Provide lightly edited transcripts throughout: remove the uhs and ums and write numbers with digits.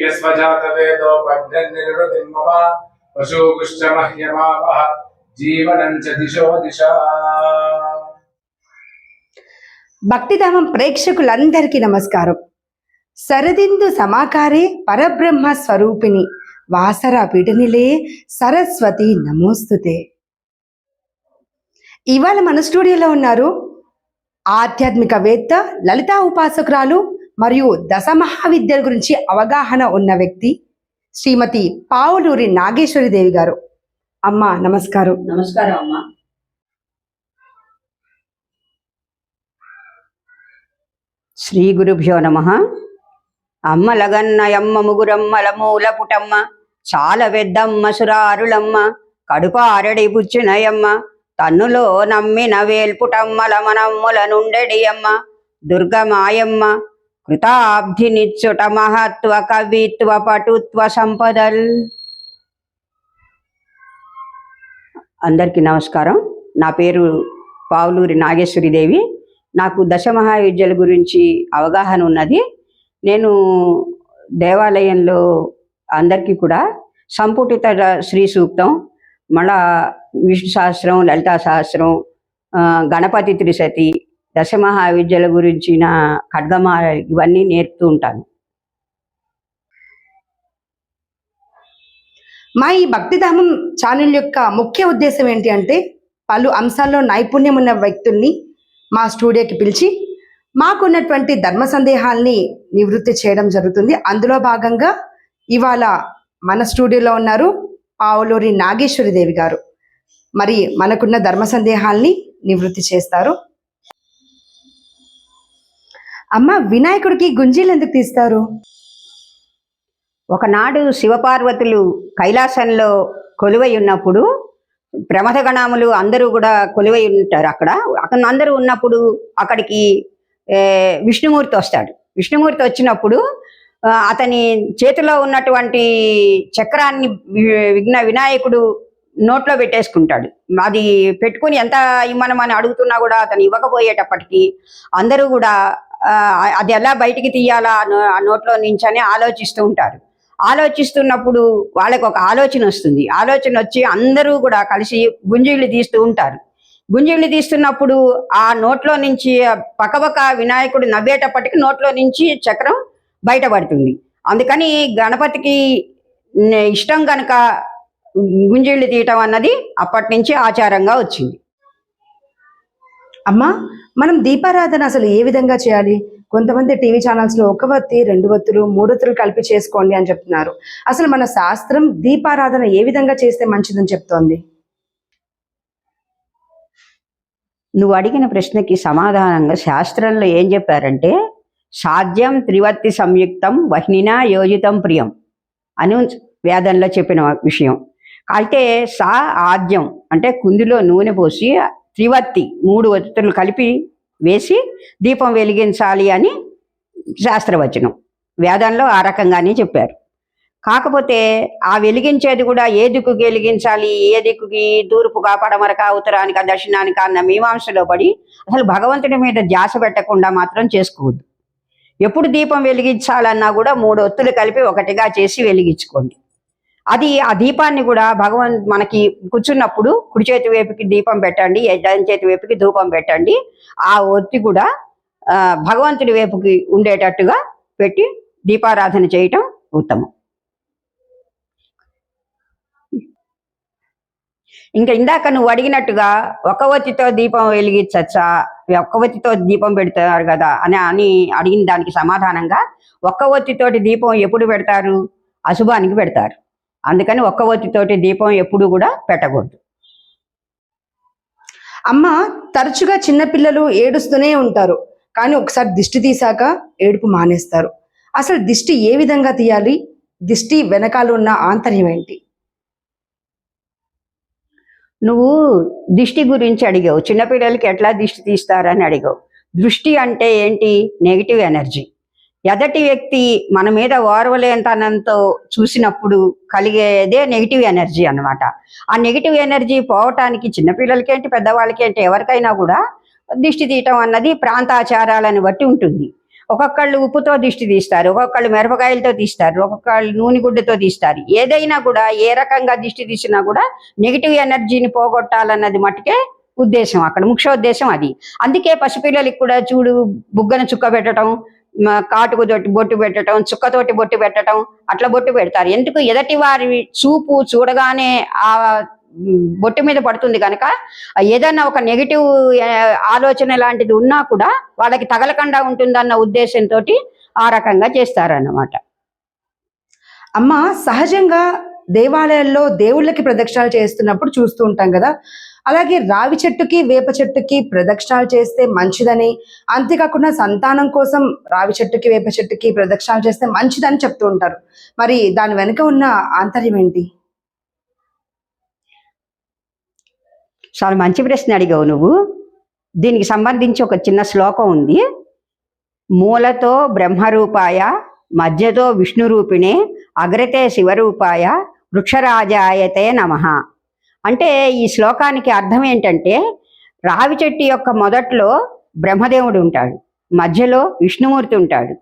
यस्वजातवेदो बद्धनिर्वृतिं मम पशुकुश्च मह्यमावः जीवनं च दिशो दिशा। భక్తిధామం ప్రేక్షకులందరికీ నమస్కారం. శరదిందు సమాకారే పరబ్రహ్మ స్వరూపిణి వాసర పీఠనిలే సరస్వతి నమోస్తుతే. ఇవాళ మన స్టూడియోలో ఉన్నారు ఆధ్యాత్మికవేత్త, లలితా ఉపాసకురాలు మరియు దశ మహావిద్యల గురించి అవగాహన ఉన్న వ్యక్తి శ్రీమతి పావులూరి నాగేశ్వరీదేవి గారు. అమ్మ నమస్కారం. నమస్కారం అమ్మ. శ్రీ గురుభ్యో నమః. అమ్మలగన్నయమ్మ ముగురమ్మల మూల పుటమ్మ చాల పెద్దమ్మ సురారులమ్మ కడుపారడి బుచ్చినయమ్మ తన్నులో నమ్మిన వేల్పుటమ్మల మనమ్ముల నుండెడియమ్మ దుర్గమాయమ్మ కృతాబ్ధి నిచ్చుట మహత్వ కవిత్వ పటుత్వ సంపదల్. అందరికీ నమస్కారం. నా పేరు పావులూరి నాగేశ్వరీదేవి. నాకు దశ మహావిద్యల గురించి అవగాహన ఉన్నది. నేను దేవాలయంలో అందరికీ కూడా సంపుటిత శ్రీ సూక్తం, మళ్ళా విష్ణు సహస్రం, లలితా సహస్రం, గణపతి త్రిశతి, దశ మహావిద్యల గురించిన ఖడ్గమాల ఇవన్నీ నేర్పుతూ ఉంటాను. మా ఈ భక్తిధామం ఛానల్ యొక్క ముఖ్య ఉద్దేశం ఏంటి అంటే, పలు అంశాల్లో నైపుణ్యం ఉన్న వ్యక్తుల్ని మా స్టూడియోకి పిలిచి మాకున్నటువంటి ధర్మ సందేహాల్ని నివృత్తి చేయడం జరుగుతుంది. అందులో భాగంగా ఇవాళ మన స్టూడియోలో ఉన్నారు పావులూరి నాగేశ్వరీదేవి గారు. మరి మనకున్న ధర్మ సందేహాల్ని నివృత్తి చేస్తారు. అమ్మ, వినాయకుడికి గుంజీలు ఎందుకు తీస్తారు? ఒకనాడు శివపార్వతులు కైలాసంలో కొలువై ఉన్నప్పుడు ప్రమథగణములు అందరూ కూడా కొలువై ఉంటారు. అక్కడ అందరూ ఉన్నప్పుడు అక్కడికి విష్ణుమూర్తి వస్తాడు. విష్ణుమూర్తి వచ్చినప్పుడు అతని చేతిలో ఉన్నటువంటి చక్రాన్ని వినాయకుడు నోట్లో పెట్టేసుకుంటాడు. అది పెట్టుకుని ఎంత ఇమ్మనమని అడుగుతున్నా కూడా అతను ఇవ్వకపోయేటప్పటికీ అందరూ కూడా అది ఎలా బయటికి తీయాలా ఆ నోట్లో నుంచి అని ఆలోచిస్తూ ఉంటారు. ఆలోచిస్తున్నప్పుడు వాళ్ళకి ఒక ఆలోచన వస్తుంది. ఆలోచన వచ్చి అందరూ కూడా కలిసి గుంజీళ్ళు తీస్తూ ఉంటారు. గుంజీళ్ళు తీస్తున్నప్పుడు ఆ నోట్లో నుంచి పక్కపక్క వినాయకుడు నవ్వేటప్పటికి నోట్లో నుంచి చక్రం బయటపడుతుంది. అందుకని గణపతికి ఇష్టం కనుక గుంజీళ్ళు తీయటం అన్నది అప్పటి నుంచి ఆచారంగా వచ్చింది. అమ్మా, మనం దీపారాధన అసలు ఏ విధంగా చేయాలి? కొంతమంది టీవీ ఛానల్స్లో 1 వత్తి 2 వత్తులు 3 వత్తులు కలిపి చేసుకోండి అని చెప్తున్నారు. అసలు మన శాస్త్రం దీపారాధన ఏ విధంగా చేస్తే మంచిదని చెప్తోంది? నువ్వు అడిగిన ప్రశ్నకి సమాధానంగా శాస్త్రంలో ఏం చెప్పారంటే, సాధ్యం త్రివత్తి సంయుక్తం వహ్నినా యోజితం ప్రియం అని వేదంలో చెప్పిన విషయం. అయితే సా ఆద్యం అంటే కుందిలో నూనె పోసి త్రివత్తి 3 వత్తులు కలిపి వేసి దీపం వెలిగించాలి అని శాస్త్రవచనం. వేదంలో ఆ రకంగానే చెప్పారు. కాకపోతే ఆ వెలిగించేది కూడా ఏ దిక్కుకి వెలిగించాలి, ఏ దిక్కుకి, తూర్పుగా, పడమరక, ఉత్తరానిక, దక్షిణానిక అన్న మీమాంసలో పడి అసలు భగవంతుడి మీద ధ్యాస పెట్టకుండా మాత్రం చేసుకోవద్దు. ఎప్పుడు దీపం వెలిగించాలన్నా కూడా 3 ఒత్తులు కలిపి ఒకటిగా చేసి వెలిగించుకోండి. అది ఆ దీపాన్ని కూడా మనకి కూర్చున్నప్పుడు కుడి చేతి వైపుకి దీపం పెట్టండి, ఎడమ చేతి వైపుకి ధూపం పెట్టండి. ఆ ఒత్తి కూడా భగవంతుడి వైపుకి ఉండేటట్టుగా పెట్టి దీపారాధన చేయటం ఉత్తమం. ఇంకా ఇందాక నువ్వు అడిగినట్టుగా 1 వత్తితో దీపం వెలిగించచ్చా, 1 వత్తితో దీపం పెడతారు కదా అని అడిగిన దానికి సమాధానంగా 1 వత్తితోటి దీపం ఎప్పుడు పెడతారు? అశుభానికి పెడతారు. అందుకని 1 వత్తితోటి దీపం ఎప్పుడు కూడా పెట్టకూడదు. అమ్మ, తరచుగా చిన్నపిల్లలు ఏడుస్తూనే ఉంటారు, కానీ ఒకసారి దిష్టి తీసాక ఏడుపు మానేస్తారు. అసలు దిష్టి ఏ విధంగా తీయాలి? దిష్టి వెనకాల ఉన్న ఆంతర్యం ఏంటి? నువ్వు దిష్టి గురించి అడిగావు. చిన్నపిల్లలకి ఎట్లా దిష్టి తీస్తారని అడిగావు. దృష్టి అంటే ఏంటి? Negative energy. ఎదటి వ్యక్తి మన మీద ఓర్వలేనితనంతో చూసినప్పుడు కలిగేదే నెగిటివ్ ఎనర్జీ అన్నమాట. ఆ నెగిటివ్ ఎనర్జీ పోవటానికి చిన్నపిల్లలకి ఏంటి, పెద్దవాళ్ళకి ఏంటి, ఎవరికైనా కూడా దిష్టి తీయటం అన్నది ప్రాంతాచారాలను బట్టి ఉంటుంది. ఒక్కొక్కళ్ళు ఉప్పుతో దిష్టి తీస్తారు, ఒక్కొక్కళ్ళు మిరపకాయలతో తీస్తారు, ఒక్కొక్కళ్ళు నూనె గుడ్డతో తీస్తారు. ఏదైనా కూడా ఏ రకంగా దిష్టి తీసినా కూడా నెగిటివ్ ఎనర్జీని పోగొట్టాలన్నది మట్టుకే ఉద్దేశం, అక్కడ ముఖ్య ఉద్దేశం అది. అందుకే పసిపిల్లలకి కూడా చూడు, బుగ్గన చుక్క పెట్టడం, కాటుకు బొట్టు పెట్టడం, చుక్కతోటి బొట్టు పెట్టడం, అట్లా బొట్టు పెడతారు. ఎందుకు? ఎదటి వారి చూపు చూడగానే ఆ బొట్టు మీద పడుతుంది కనుక ఏదన్నా ఒక నెగిటివ్ ఆలోచన లాంటిది ఉన్నా కూడా వాళ్ళకి తగలకుండా ఉంటుందన్న ఉద్దేశంతో ఆ రకంగా చేస్తారన్నమాట. అమ్మ, సహజంగా దేవాలయాల్లో దేవుళ్ళకి ప్రదక్షిణాలు చేస్తున్నప్పుడు చూస్తూ ఉంటాం కదా, అలాగే రావి చెట్టుకి వేప చెట్టుకి ప్రదక్షిణాలు చేస్తే మంచిదని, అంతేకాకుండా సంతానం కోసం రావి చెట్టుకి వేప చెట్టుకి ప్రదక్షిణాలు చేస్తే మంచిదని చెప్తూ ఉంటారు. మరి దాని వెనుక ఉన్న ఆంతర్యం ఏంటి? చాలా మంచి ప్రశ్న అడిగావు నువ్వు. దీనికి సంబంధించి ఒక చిన్న శ్లోకం ఉంది. మూలతో బ్రహ్మరూపాయ, మధ్యతో విష్ణురూపిణే, అగ్రతే శివరూపాయ, వృక్షరాజాయతే నమః. అంటే ఈ శ్లోకానికి అర్థం ఏంటంటే, రావి చెట్టు యొక్క మొదట్లో బ్రహ్మదేవుడు ఉంటాడు, మధ్యలో విష్ణుమూర్తి ఉంటాడు,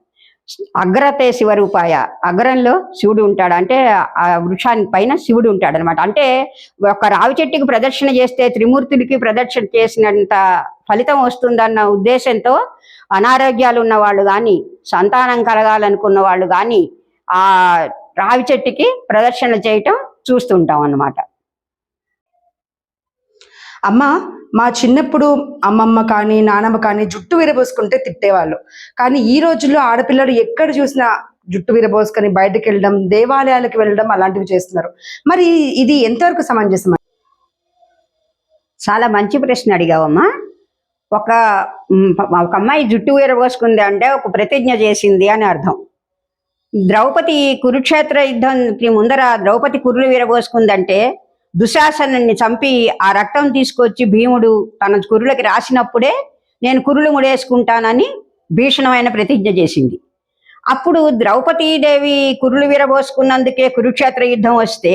అగ్రతే శివరూపాయ, అగ్రంలో శివుడు ఉంటాడు. అంటే ఆ వృక్షానికి పైన శివుడు ఉంటాడు అనమాట. అంటే ఒక రావి చెట్టుకి ప్రదక్షిణ చేస్తే త్రిమూర్తులకి ప్రదక్షిణ చేసినంత ఫలితం వస్తుందన్న ఉద్దేశంతో అనారోగ్యాలు ఉన్న వాళ్ళు కానీ, సంతానం కలగాలనుకున్న వాళ్ళు కానీ ఆ రావి చెట్టుకి ప్రదక్షిణ చేయటం చూస్తుంటాం అన్నమాట. అమ్మ, మా చిన్నప్పుడు అమ్మమ్మ కానీ నానమ్మ కానీ జుట్టు విరబోసుకుంటే తిట్టేవాళ్ళు. కానీ ఈ రోజుల్లో ఆడపిల్లలు ఎక్కడ చూసినా జుట్టు విరబోసుకొని బయటకు వెళ్ళడం, దేవాలయాలకు వెళ్ళడం అలాంటివి చేస్తున్నారు. మరి ఇది ఎంతవరకు సమంజసం? చాలా మంచి ప్రశ్న అడిగావమ్మా. ఒక అమ్మాయి జుట్టు విరబోసుకుంది అంటే ఒక ప్రతిజ్ఞ చేసింది అని అర్థం. ద్రౌపది కురుక్షేత్ర యుద్ధానికి ముందర ద్రౌపది కురులు విరబోసుకుందంటే దుశాసనాన్ని చంపి ఆ రక్తం తీసుకొచ్చి భీముడు తన కురులకి రాసినప్పుడే నేను కురులు ముడేసుకుంటానని భీషణమైన ప్రతిజ్ఞ చేసింది. అప్పుడు ద్రౌపదీదేవి కురులు విరబోసుకున్నందుకే కురుక్షేత్ర యుద్ధం వస్తే,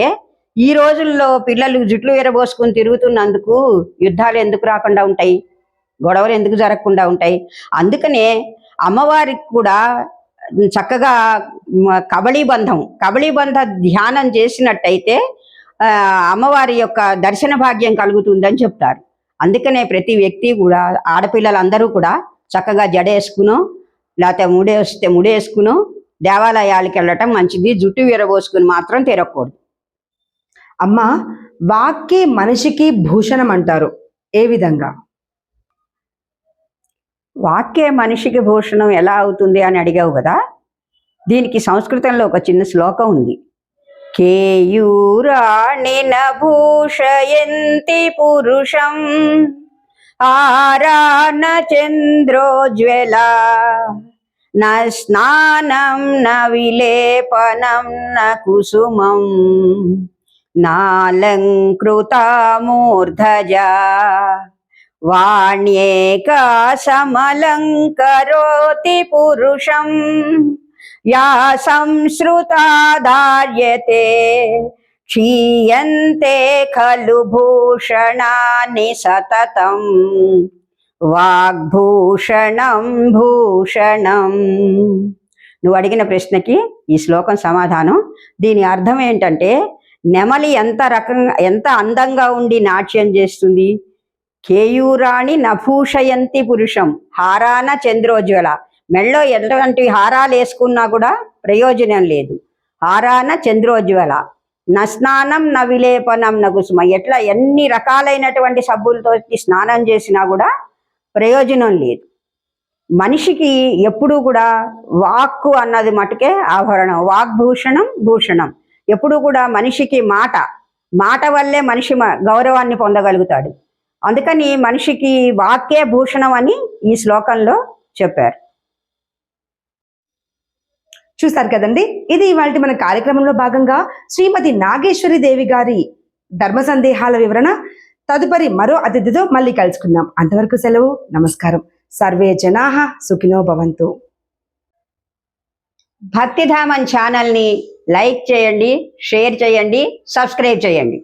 ఈ రోజుల్లో పిల్లలు జుట్లు విరబోసుకుని తిరుగుతున్నందుకు యుద్ధాలు ఎందుకు రాకుండా ఉంటాయి, గొడవలు ఎందుకు జరగకుండా ఉంటాయి? అందుకనే అమ్మవారికి కూడా చక్కగా కబళీబంధ ధ్యానం చేసినట్టయితే అమ్మవారి యొక్క దర్శన భాగ్యం కలుగుతుందని చెప్తారు. అందుకనే ప్రతి వ్యక్తి కూడా, ఆడపిల్లలందరూ కూడా చక్కగా జడేసుకునో లేకపోతే ముడేసుకునో దేవాలయాలకు వెళ్ళటం మంచిది. జుట్టు విరబోసుకుని మాత్రం తిరగకూడదు. అమ్మ, వాక్కే మనిషికి భూషణం అంటారు, ఏ విధంగా? వాక్యే మనిషికి భూషణం ఎలా అవుతుంది అని అడిగావు కదా. దీనికి సంస్కృతంలో ఒక చిన్న శ్లోకం ఉంది. కేయూరాణిన భూషయంతి పురుషం ఆరాన చంద్రోజ్వల న స్నానం న విలేపనం న కుసుమం నాలంకృతా మూర్ధజా వాణ్యేకా సమలంకరోతి పురుషం యా సంశ్రుతా ధార్యతే క్షీయంతే ఖలు భూషణాని సతతం వాగ్భూషణం భూషణం. నువ్వు అడిగిన ప్రశ్నకి ఈ శ్లోకం సమాధానం. దీని అర్థం ఏంటంటే, నెమలి ఎంత అందంగా ఉండి నాట్యం చేస్తుంది. కేయూరాణి నభూషయంతి పురుషం హారాన చంద్రోజ్వల. మెళ్ళో ఎలాంటి హారాలు వేసుకున్నా కూడా ప్రయోజనం లేదు. హారాన చంద్రోజ్వల న స్నానం న విలేపనం న కుసుమ. ఎట్లా ఎన్ని రకాలైనటువంటి సబ్బులతో స్నానం చేసినా కూడా ప్రయోజనం లేదు. మనిషికి ఎప్పుడూ కూడా వాక్కు అన్నది మటుకే ఆభరణం. వాగ్భూషణం భూషణం. ఎప్పుడు కూడా మనిషికి మాట వల్లే మనిషి గౌరవాన్ని పొందగలుగుతాడు. అందుకని మనిషికి వాక్కే భూషణం అని ఈ శ్లోకంలో చెప్పారు. చూస్తారు కదండి, ఇది ఇవాళ మన కార్యక్రమంలో భాగంగా శ్రీమతి నాగేశ్వరి దేవి గారి ధర్మ సందేహాల వివరణ. తదుపరి మరో అతిథితో మళ్ళీ కలుసుకుందాం. అంతవరకు సెలవు. నమస్కారం. సర్వే జనాః సుఖినో భవంతు. భక్తిధామన్ ఛానల్ని లైక్ చేయండి, షేర్ చేయండి, సబ్స్క్రైబ్ చేయండి.